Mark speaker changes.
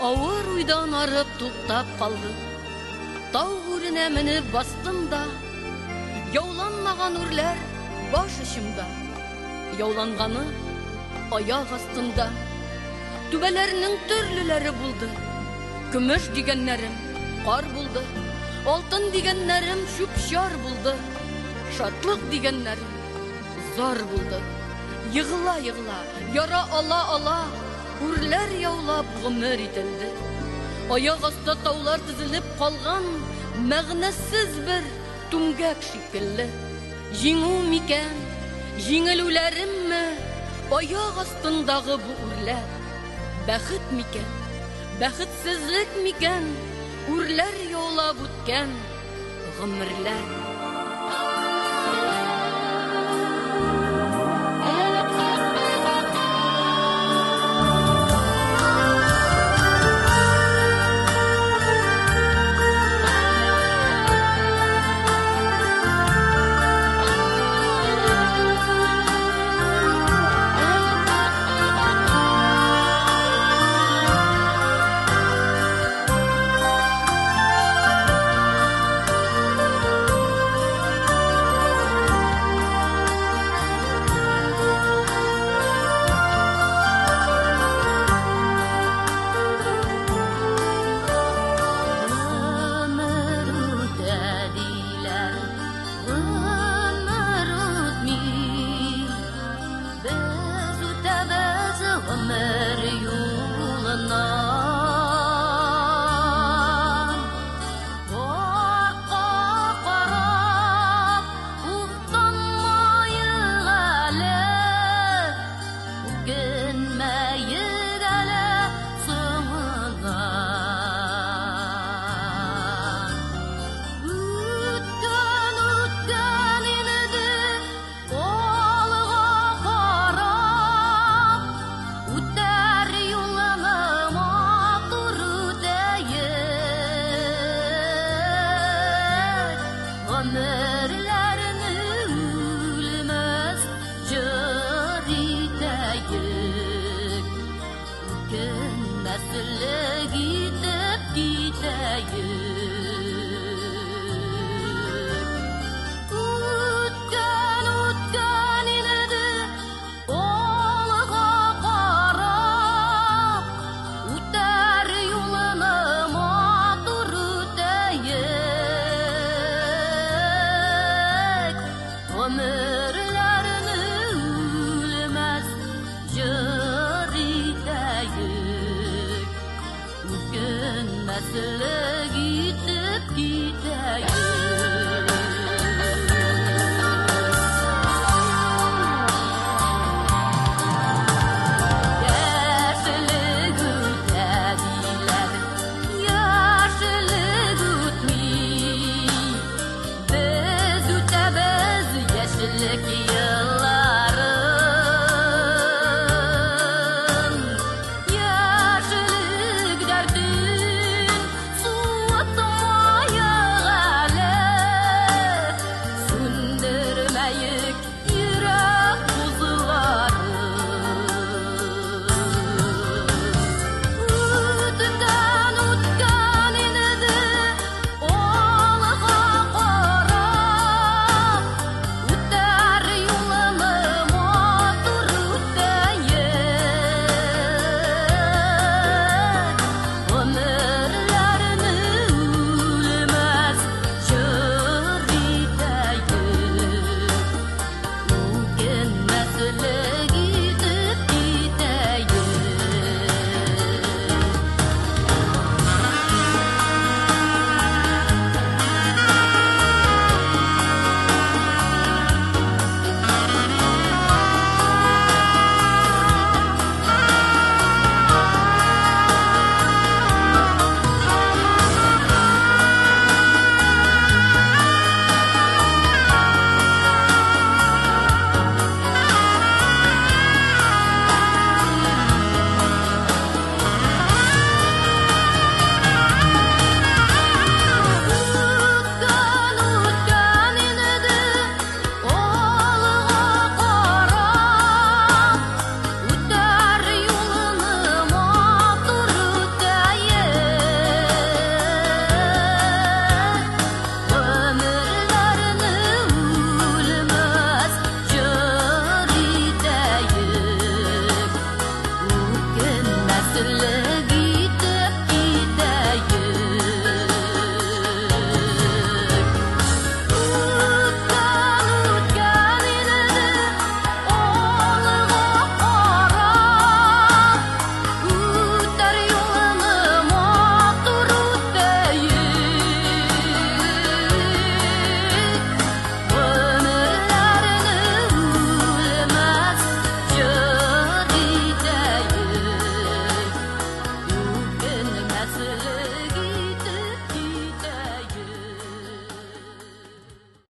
Speaker 1: Авыр уйдан арып туктап калды. Тау үренә менеп бастым да, яуланмаган үрләр баш очымда, яуланганы аяк астында. Түбәләрнең төрлеләре булды. Көмеш дигәннәрем кар булды, алтын дигәннәрем чүп-чар булды, шатлык дигәннәрем зар булды. Йыгыла-йыгыла, яра ала-ала, үрләр яулап гомер ителде. Аяк асты таулар тезелеп калган, мәгънәсез бер түмгәк шикелле. Җиңү микән, җиңелүләремме, аяк астындагы бу үрләр? Бәхет микән, бәхетсезлек микән, үрләр яулап үткән гомерләр?
Speaker 2: Nasıl